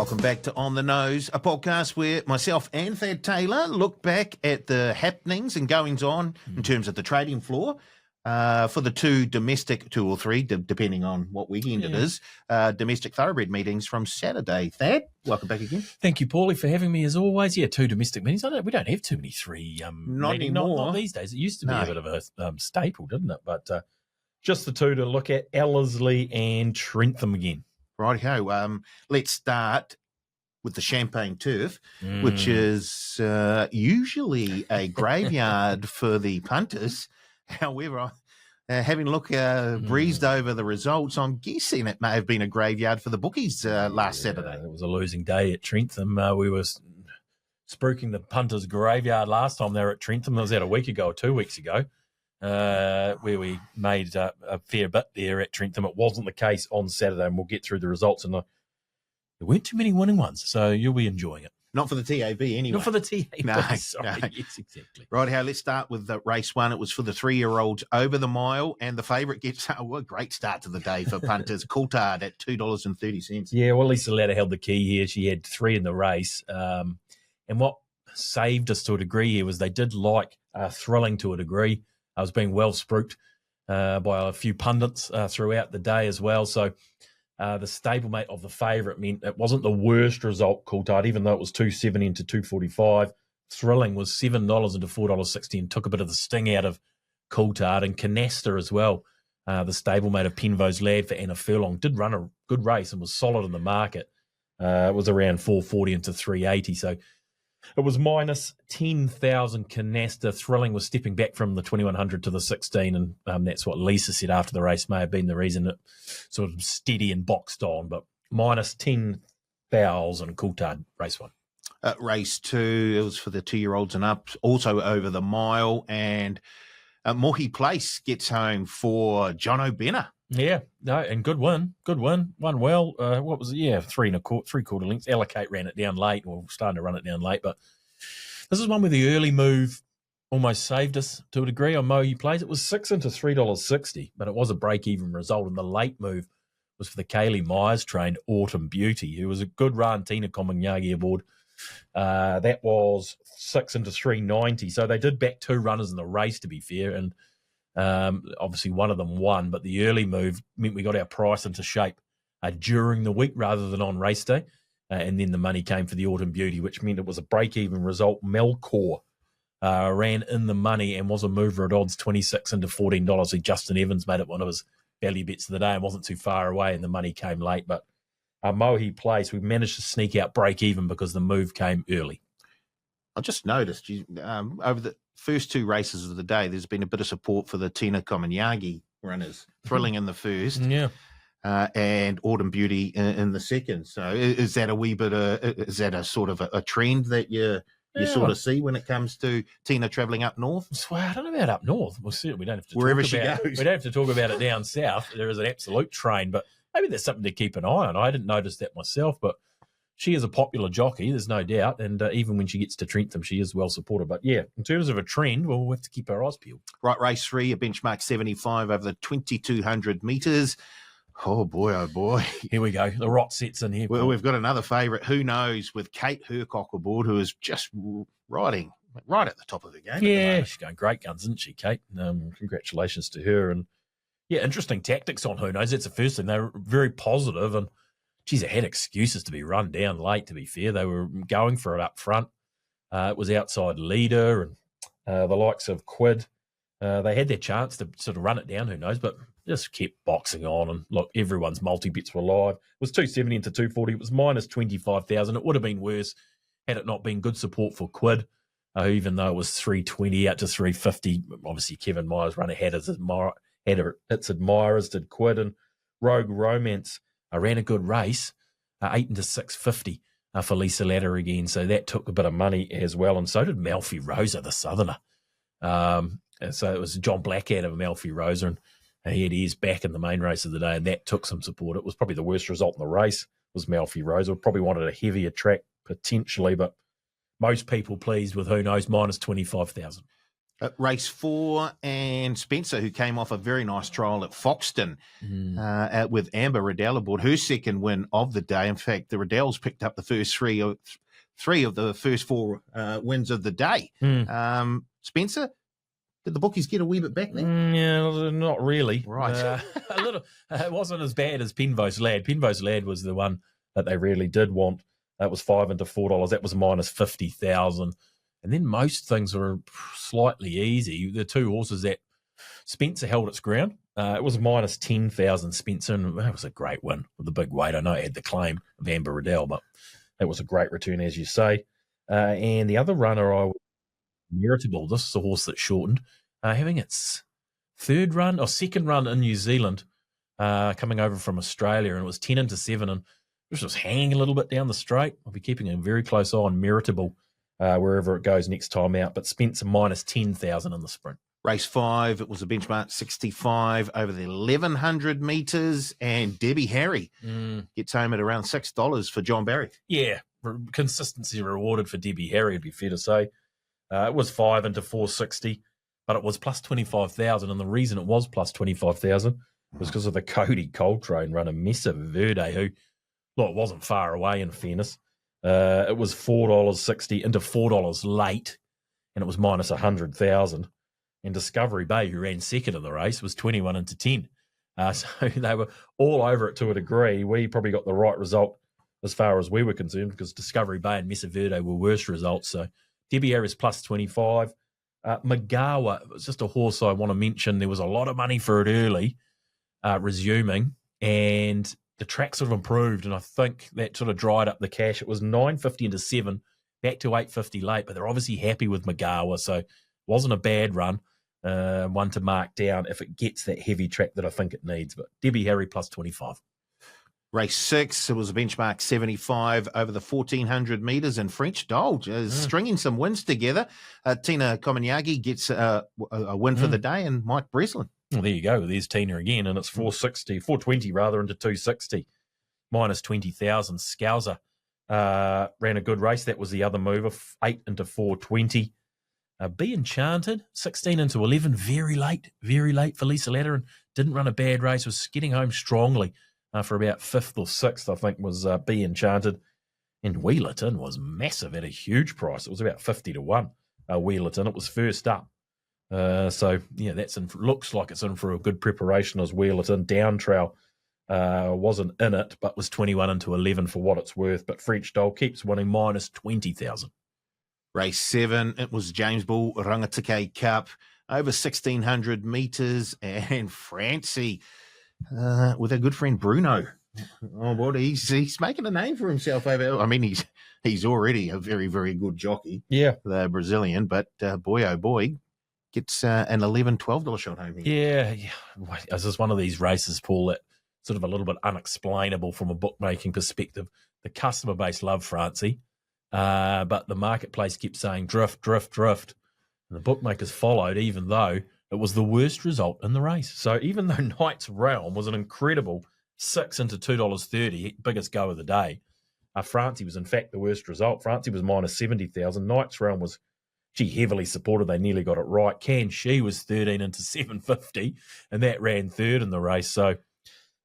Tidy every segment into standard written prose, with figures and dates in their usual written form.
Welcome back to On the Nose, a podcast where myself and Thad Taylor look back at the happenings and goings-on in terms of the trading floor for the two or three, depending on what weekend it is, domestic thoroughbred meetings from Saturday. Thad, welcome back again. Thank you, Paulie, for having me as always. Yeah, two domestic meetings. We don't have too many three. Not anymore. Not these days. It used to be a bit of a staple, didn't it? But just the two to look at, Ellerslie and Trentham again. Righty-ho. Let's start with the Champagne Turf, which is usually a graveyard for the punters. However, having a look, breezed over the results, I'm guessing it may have been a graveyard for the bookies last Saturday. It was a losing day at Trentham. We were spruiking the punters' graveyard last time they were at Trentham. That was out a week ago or 2 weeks ago. Where we made a fair bit there at Trentham. It wasn't the case on Saturday, and we'll get through the results. And there weren't too many winning ones, so you'll be enjoying it. Not for the TAB anyway. Not for the TAB, no, sorry. No. Yes, exactly. Right, let's start with the race one. It was for the 3-year-olds over the mile, and the favourite gets a great start to the day for punters. Coulthard at $2.30. Yeah, well, Lisa Latta held the key here. She had 3 in the race. And what saved us to a degree here was they did like Thrilling to a degree. I was being well spruiked by a few pundits throughout the day as well. So the stablemate of the favourite meant it wasn't the worst result, Coulthard, even though it was $2.70 into $2.45. Thrilling was $7 into $4.60 and took a bit of the sting out of Coulthard. And Canasta as well, the stablemate of Penvo's Lad for Anna Furlong, did run a good race and was solid in the market. It was around $4.40 into $3.80. So it was minus 10,000 Canasta. Thrilling was stepping back from the 2,100 to the 16, and that's what Lisa said after the race may have been the reason it sort of steady and boxed on. But minus 10,000 Coulthard, race one. Race two, it was for the 2-year-olds and up, also over the mile, and Mohi Place gets home for John O'Benner. Yeah, no, and good win. Won well. What was it? Yeah, 3.25 lengths. Allocate ran it down late, or starting to run it down late. But this is one where the early move almost saved us to a degree on Mohi Place. It was 6 into $3.60, but it was a break-even result. And the late move was for the Kaylee Myers trained Autumn Beauty, who was a good run, Tina Komanyagi aboard. That was 6 into $3.90. So they did back 2 runners in the race, to be fair, and obviously one of them won, but the early move meant we got our price into shape during the week rather than on race day. And then the money came for the Autumn Beauty, which meant it was a break-even result. Melkor ran in the money and was a mover at odds 26 into $14. So Justin Evans made it one of his value bets of the day and wasn't too far away, and the money came late. But Mohi Place, we managed to sneak out break-even because the move came early. I just noticed over the first 2 races of the day, there's been a bit of support for the Tina Komanyagi runners, Thrilling in the first, and Autumn Beauty in the second. So is that a wee bit is that a sort of a trend that you sort of see when it comes to Tina travelling up north? Well, I don't know about up north. Well, certainly we don't have to wherever talk she about goes. We don't have to talk about it down south. There is an absolute train, but maybe there's something to keep an eye on. I didn't notice that myself, but she is a popular jockey, there's no doubt, and even when she gets to Trentham, she is well supported. But yeah, in terms of a trend, well, we'll have to keep our eyes peeled. Right, race 3, a benchmark 75 over the 2,200 metres. Oh boy. Here we go. The rot sets in here. Well, we've got another favourite, Who Knows, with Kate Hercock aboard, who is just riding right at the top of the game. Yeah, she's going great guns, isn't she, Kate? Congratulations to her. And yeah, interesting tactics on Who Knows. That's the first thing. They were very positive, and geez, they had excuses to be run down late, to be fair. They were going for it up front. It was outside leader and the likes of Quid. They had their chance to sort of run it down, Who Knows, but just kept boxing on. And look, everyone's multi-bets were live. It was $2.70 into $2.40. It was minus 25,000. It would have been worse had it not been good support for Quid, even though it was $3.20 out to $3.50. Obviously, Kevin Myers ran ahead as its admirers did Quid, and Rogue Romance ran a good race, 8 into $6.50 for Lisa Latta again. So that took a bit of money as well. And so did Malfi Rosa, the Southerner. So it was John Blackadder of Malfi Rosa, and he had ears back in the main race of the day, and that took some support. It was probably the worst result in the race, was Malfi Rosa. Probably wanted a heavier track potentially, but most people pleased with Who Knows, minus 25,000. Race 4, and Spencer, who came off a very nice trial at Foxton with Amber Riddell aboard, her second win of the day. In fact, the Riddells picked up the first three of the first 4 wins of the day. Spencer, did the bookies get a wee bit back there? Yeah, not really. Right. A little. It wasn't as bad as Penvo's Lad. Penvo's Lad was the one that they really did want. That was $5 into $4. That was minus 50,000. And then most things were slightly easy. The 2 horses that Spencer held its ground. It was minus 10,000 Spencer, and that was a great win with the big weight. I know it had the claim of Amber Riddell, but that was a great return, as you say. And the other runner, Meritable. This is a horse that shortened, having its second run in New Zealand, coming over from Australia, and it was 10 into 7, and this was hanging a little bit down the straight. I'll be keeping a very close eye on Meritable wherever it goes next time out, but Spencer minus 10,000 in the sprint. Race 5, it was a benchmark 65 over the 1,100 metres, and Debbie Harry gets home at around $6 for John Barry. Yeah, consistency rewarded for Debbie Harry, it'd be fair to say. It was 5 into 460, but it was plus 25,000, and the reason it was plus 25,000 was because of the Cody Coltrane run, a Mesa Verde, who, it wasn't far away, in fairness. It was $4.60 into $4 late, and it was minus 100,000. And Discovery Bay, who ran second in the race, was 21 into 10. So they were all over it to a degree. We probably got the right result as far as we were concerned, because Discovery Bay and Mesa Verde were worse results. So Debbie Harris plus 25. Magawa was just a horse I want to mention. There was a lot of money for it early, resuming, and the track sort of improved, and I think that sort of dried up the cash. It was $9.50 into 7, back to $8.50 late, but they're obviously happy with Magawa, so it wasn't a bad run, one to mark down if it gets that heavy track that I think it needs. But Debbie Harry plus 25. Race 6, it was a benchmark 75 over the 1,400 metres, and French Dolge is stringing some wins together. Tina Komanyagi gets a win for the day, and Mike Breslin. Well, there you go. There's Tina again, and it's 420 rather, into 260, minus 20,000. Scouser ran a good race. That was the other mover, 8 into 420. Be Enchanted, 16 into 11, very late for Lisa Latter, and didn't run a bad race, was getting home strongly for about 5th or 6th, I think, was Be Enchanted. And Wheelerton was massive at a huge price. It was about 50 to 1, Wheelerton. It was first up. So, yeah, looks like it's in for a good preparation as Wheelerton. Down Trail wasn't in it, but was 21 into 11 for what it's worth. But French Doll keeps winning, minus 20,000. Race 7, it was James Bull Rangatike Cup over 1,600 metres, and Francie with our good friend Bruno. Oh, boy, he's making a name for himself over. I mean, he's already a very, very good jockey. Yeah, the Brazilian, but boy, oh boy, gets an $11, $12 shot home here. Yeah. This is one of these races, Paul, that sort of a little bit unexplainable from a bookmaking perspective. The customer base loved Francie, but the marketplace kept saying drift. And the bookmakers followed, even though it was the worst result in the race. So even though Knight's Realm was an incredible 6 into $2.30, biggest go of the day, Francie was in fact the worst result. Francie was minus 70,000. Knight's Realm was heavily supported. They nearly got it right. Can She was 13 into 750, and that ran third in the race. So,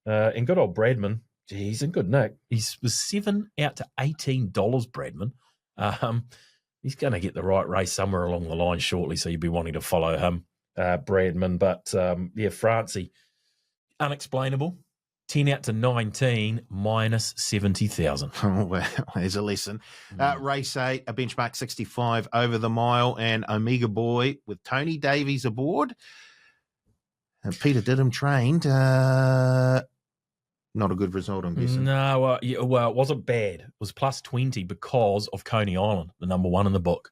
and good old Bradman, he's in good nick. He was 7 out to $18, Bradman. He's going to get the right race somewhere along the line shortly, so you'll be wanting to follow him, Bradman. But, Francie, unexplainable. 10 out to 19, minus 70,000. Oh, well, there's a lesson. Race 8, a benchmark 65 over the mile, and Omega Boy with Tony Davies aboard. And Peter Didham trained. Not a good result, I'm guessing. No, it wasn't bad. It was plus 20 because of Coney Island, the number one in the book,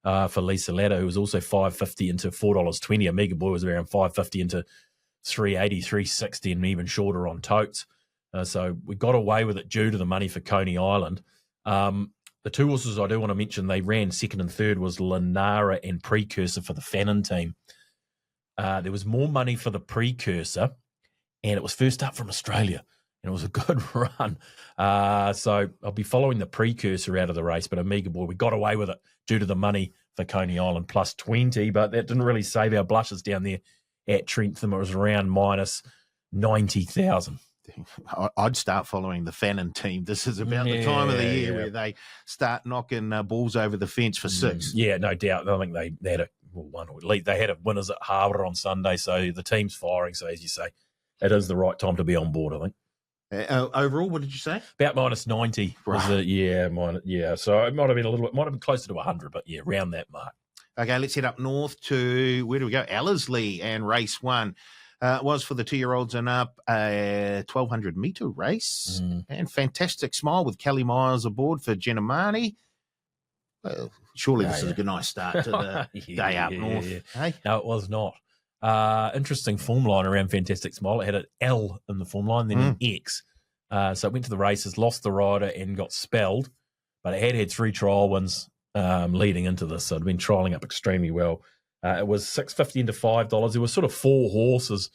for Lisa Latter, who was also $5.50 into $4.20. Omega Boy was around $5.50 into $3.80, $3.60, and even shorter on totes. So we got away with it due to the money for Coney Island. The two horses I do want to mention, they ran second and third, was Lenara and Precursor for the Fannin team. There was more money for the Precursor, and it was first up from Australia, and it was a good run. So I'll be following the Precursor out of the race, but Omega Boy, we got away with it due to the money for Coney Island plus 20, but that didn't really save our blushes down there at Trentham. It was around minus 90,000. I'd start following the Fannin team. This is about the time of the year where they start knocking balls over the fence for 6. Yeah, no doubt. I think they had they had a winners at Harbour on Sunday, so the team's firing. So as you say, it is the right time to be on board, I think. Overall, what did you say? About minus 90. Right. So it might have been closer to 100, but yeah, around that mark. Okay, let's head up north to, where do we go? Ellerslie, and race 1. It was for the 2-year-olds and up, a 1,200-metre race. And fantastic smile with Kelly Myers aboard for Genimani. Well, surely this is a good nice start to the day up north. Yeah. Hey? No, it was not. Interesting form line around Fantastic Smile. It had an L in the form line, then an X. So it went to the races, lost the rider, and got spelled. But it had 3 trial wins leading into this. So it had been trialling up extremely well. It was $6.50 into $5. There were sort of 4 horses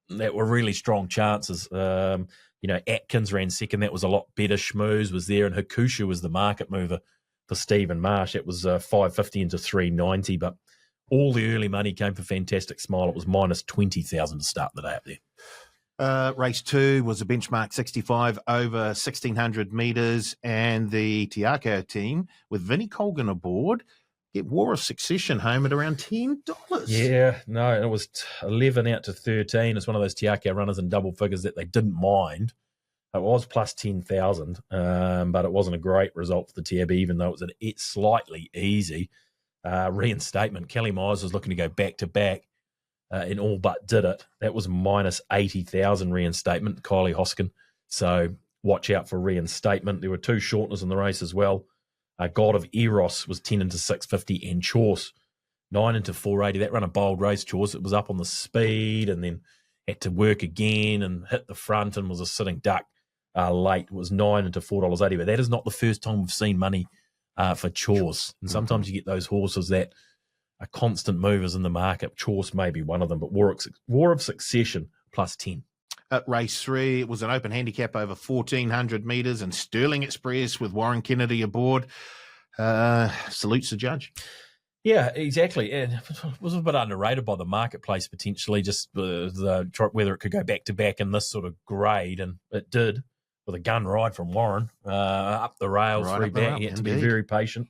that were really strong chances. Atkins ran second. That was a lot better. Schmooze was there, and Hakusha was the market mover for Stephen Marsh. It was $5.50 into $3.90. But all the early money came for Fantastic Smile. It was minus 20,000 to start the day up there. Race 2 was a benchmark 65 over 1,600 metres, and the Tiako team with Vinnie Colgan aboard get War of Succession home at around $10. Yeah, no, it was 11 out to 13. It's one of those Tiako runners in double figures that they didn't mind. It was plus 10,000, but it wasn't a great result for the tab, even though it was slightly easy. Reinstatement. Kelly Myers was looking to go back-to-back and all but did it. That was minus 80,000 reinstatement, Kylie Hoskin. So watch out for reinstatement. There were 2 shorteners in the race as well. God of Eros was 10 into 650, and Chorse 9 into 480. That ran a bold race, Chorse. It was up on the speed and then had to work again and hit the front and was a sitting duck late. It was 9 into $4.80. But that is not the first time we've seen money for Chorse. And sometimes you get those horses that are constant movers in the market. Chorse may be one of them, but War of Succession plus 10. At race 3, it was an open handicap over 1,400 metres, and Sterling Express with Warren Kennedy aboard. Salutes the judge. Yeah, exactly. And it was a bit underrated by the marketplace potentially, just whether it could go back-to-back in this sort of grade, and it did with a gun ride from Warren up the rails, Right 3 back. He had to be very patient.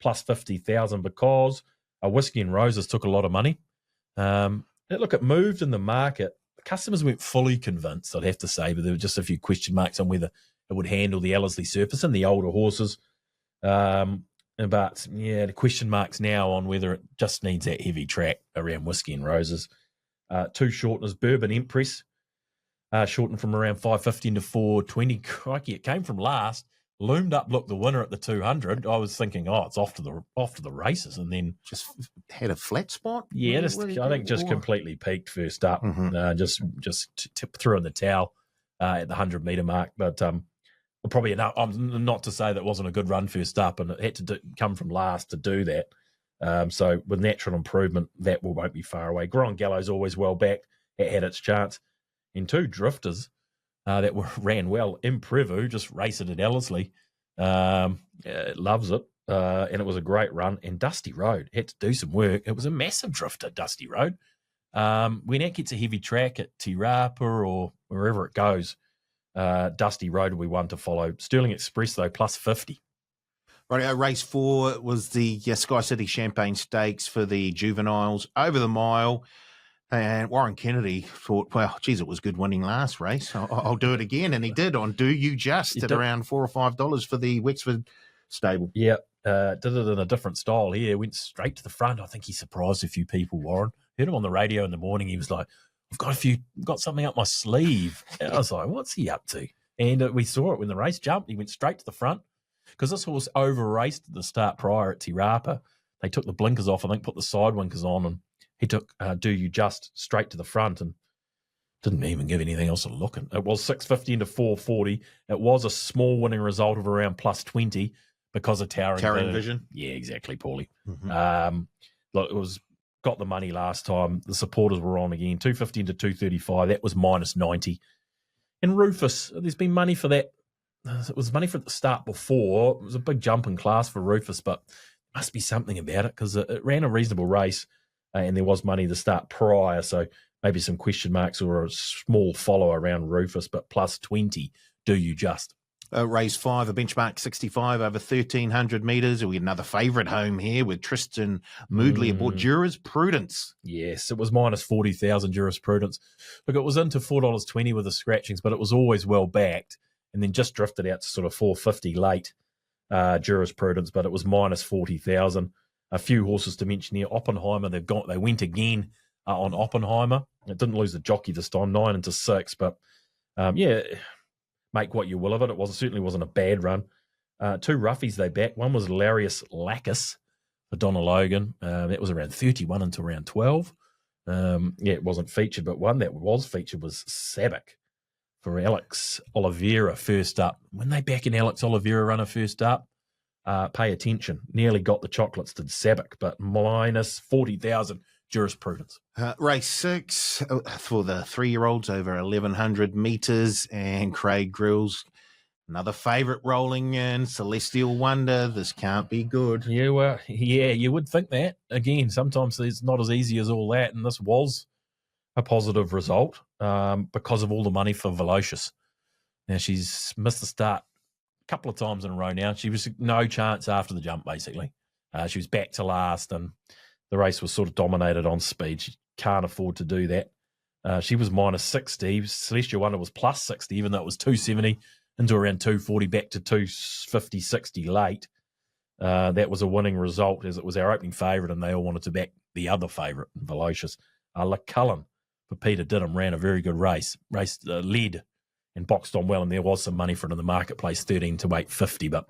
Plus 50,000 because Whiskey and Roses took a lot of money. Look, it moved in the market. Customers weren't fully convinced, I'd have to say, but there were just a few question marks on whether it would handle the Ellerslie surface and the older horses. But, the question marks now on whether it just needs that heavy track around Whiskey and Roses. 2 shorteners, Bourbon Empress, shortened from around 5.15 to 4.20. Crikey, it came from last. Loomed up, looked the winner at the 200. I was thinking, it's off to the races, and then just had a flat spot. Yeah, I think just completely peaked first up. Just threw in the towel at the 100-metre mark. But probably enough. Not to say that wasn't a good run first up, and it had to come from last to do that. So with natural improvement, that won't be far away. Grand Gallows always well backed. It had its chance. And 2 drifters that ran well. Imprevu just raced it at Ellerslie. It loves it. And it was a great run. And Dusty Road had to do some work. It was a massive drifter, Dusty Road. When it gets a heavy track at Tirapa or wherever it goes, Dusty Road will be one to follow. Sterling Express, though, plus 50. Right, race 4 was the Sky City Champagne Stakes for the juveniles over the mile. And Warren Kennedy thought, well, geez, it was good winning last race. I'll do it again. And he did on Do You Just at around $4 or $5 for the Wexford stable. Yeah, did it in a different style here. Went straight to the front. I think he surprised a few people, Warren. Heard him on the radio in the morning. He was like, I've got something up my sleeve. And I was like, what's he up to? And we saw it when the race jumped. He went straight to the front because this horse over-raced at the start prior at Tirapa. They took the blinkers off, I think, put the side winkers on, and he took Do You Just straight to the front and didn't even give anything else a look. It was 6.50 into 4.40. It was a small winning result of around plus 20 because of Towering Vision. Yeah, exactly, Paulie. Look, it was got the money last time. The supporters were on again. 2.50 into 2.35. That was minus 90. And Rufus, there's been money for that. It was money for the start before. It was a big jump in class for Rufus, but must be something about it because it ran a reasonable race and there was money to start prior. So maybe some question marks or a small follow around Rufus, but plus 20, do you just? Race 5, a benchmark 65 over 1,300 metres. We had another favourite home here with Tristan Moodley aboard Jurisprudence. Yes, it was minus 40,000 Jurisprudence. Look, it was into $4.20 with the scratchings, but it was always well backed and then just drifted out to sort of $4.50 late Jurisprudence, but it was minus 40,000. A few horses to mention here. Oppenheimer, they went again on Oppenheimer. It didn't lose the jockey this time, 9 into 6, but make what you will of it. It certainly wasn't a bad run. 2 roughies they backed. One was Larius Lacus for Donna Logan. That was around 31 into around 12. It wasn't featured, but one that was featured was Sabic for Alex Oliveira first up. When they back in Alex Oliveira runner first up, pay attention. Nearly got the chocolates to Sabic, but minus 40,000 Jurisprudence. Race 6 for the 3-year-olds over 1,100 metres, and Craig Grills, another favourite rolling in, Celestial Wonder. This can't be good. You would think that. Again, sometimes it's not as easy as all that, and this was a positive result because of all the money for Velocious. Now, she's missed the start a couple of times in a row now. She was no chance after the jump, basically. She was back to last, and the race was sort of dominated on speed. She can't afford to do that. She was minus 60. Celestial Wonder was plus 60, even though it was 270 into around 240, back to 250, 60 late. That was a winning result as it was our opening favourite, and they all wanted to back the other favourite, Velocious. LaCullen for Peter Didham ran a very good race. Led and boxed on well, and there was some money for it in the marketplace, 13 to 850, but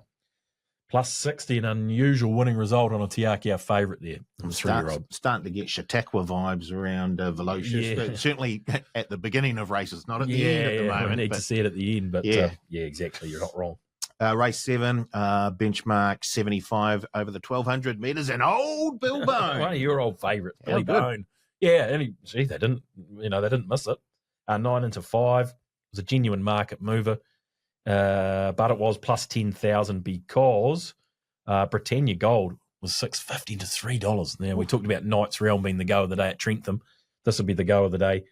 plus 60, an unusual winning result on a Te Akau favourite there. Starting to get Chautauqua vibes around Velocious, but certainly at the beginning of races, not at the end at the moment. We need to see it at the end, but exactly, you're not wrong. Race 7, benchmark 75 over the 1,200 metres, and old Bill Bone. One of your old favourites, Billy Bone. Yeah, and they didn't miss it. 9 into 5 it was a genuine market mover. But it was plus 10,000 because Britannia Gold was $6.50 to $3. Now, we talked about Knight's Realm being the go of the day at Trentham. This will be the go of the day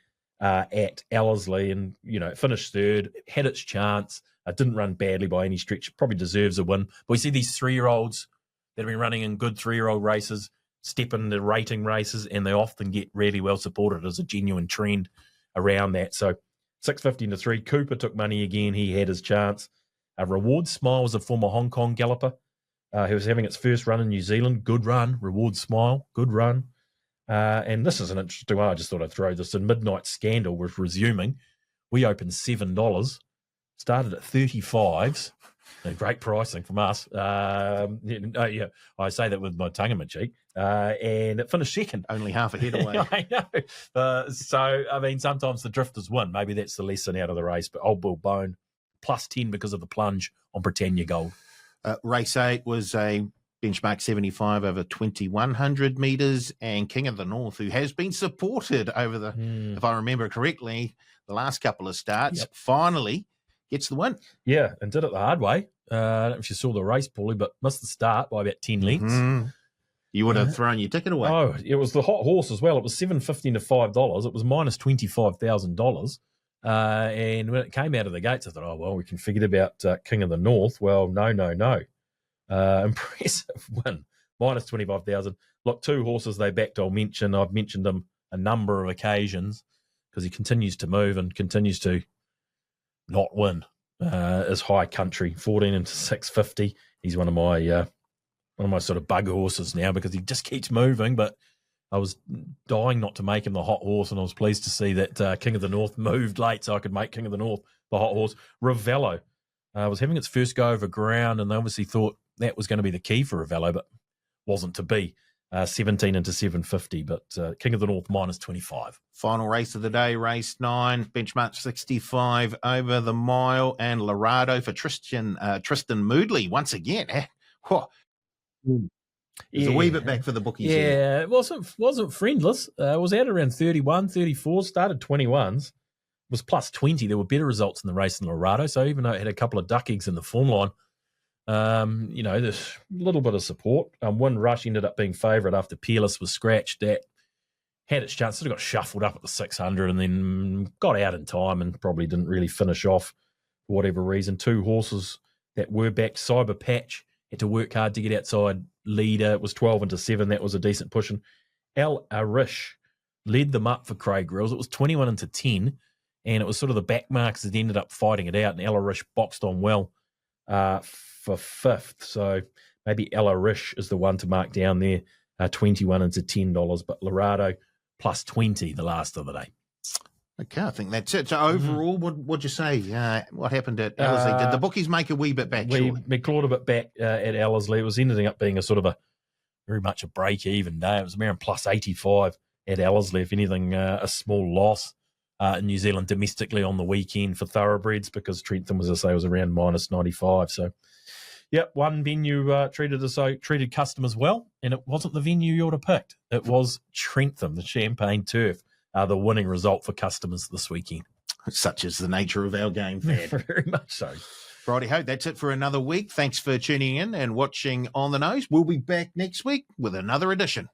at Ellerslie, and it finished third, had its chance. Didn't run badly by any stretch. Probably deserves a win. But we see these 3-year-olds that have been running in good 3-year-old races step into rating races, and they often get really well supported as a genuine trend around that. So 6.50 to 3. Cooper took money again. He had his chance. Reward Smile was a former Hong Kong galloper who was having its first run in New Zealand. Good run. Reward Smile. Good run. And this is an interesting one. I just thought I'd throw this in. Midnight Scandal was resuming. We opened $7. Started at 35s. Great pricing from us. I say that with my tongue in my cheek. And it finished second. Only half a head away. I know. Sometimes the drifters win. Maybe that's the lesson out of the race. But Old Bill Bone, plus 10 because of the plunge on Britannia Gold. Race 8 was a benchmark 75 over 2,100 metres, and King of the North, who has been supported over the, if I remember correctly, the last couple of starts, finally gets the win. Yeah, and did it the hard way. I don't know if you saw the race, Paulie, but missed the start by about 10 lengths. Mm-hmm. You would have thrown your ticket away. Oh, it was the hot horse as well. It was $7.50 to $5. It was minus $25,000. And when it came out of the gates, I thought, we can forget about King of the North. Well, no. Impressive win. Minus 25,000. Look, 2 horses they backed, I've mentioned them a number of occasions because he continues to move and continues to not win. Is High Country, 14 into 650. He's one of my sort of bug horses now because he just keeps moving, but I was dying not to make him the hot horse, and I was pleased to see that King of the North moved late so I could make King of the North the hot horse. Ravello was having its first go over ground, and they obviously thought that was going to be the key for Ravello, but wasn't to be. 17 into 750, but King of the North minus 25. Final race of the day, race 9, benchmark 65 over the mile, and Lorado for Tristan Moodley once again. It's a wee bit back for the bookies. Yeah, it wasn't friendless. It was out around 31, 34, started 21s. It was plus 20. There were better results in the race than Lorado, so even though it had a couple of duck eggs in the form line, There's a little bit of support. Windrush ended up being favourite after Peerless was scratched. That had its chance. Sort of got shuffled up at the 600 and then got out in time and probably didn't really finish off for whatever reason. Two horses that were backed. Cyber Patch had to work hard to get outside leader. It was 12-7. That was a decent push. And El Arish led them up for Craig Grills. It was 21-10, and it was sort of the back marks that ended up fighting it out, and El Arish boxed on well for fifth. So maybe El Arish is the one to mark down there, $21-10, but Lorado plus 20 the last of the day. Okay, I think that's it. So overall, what'd you say? What happened at Ellerslie? Did the bookies make a wee bit back? We clawed a bit back at Ellerslie. It was ending up being a sort of very much a break-even day. It was around plus 85 at Ellerslie. If anything, a small loss in New Zealand domestically on the weekend for thoroughbreds, because Trentham, as I say, was around minus 95. So, one venue treated customers well, and it wasn't the venue you would have picked. It was Trentham, the Champagne Turf, the winning result for customers this weekend. Such is the nature of our game, Thad. Very much so. Righty-ho, that's it for another week. Thanks for tuning in and watching On the Nose. We'll be back next week with another edition.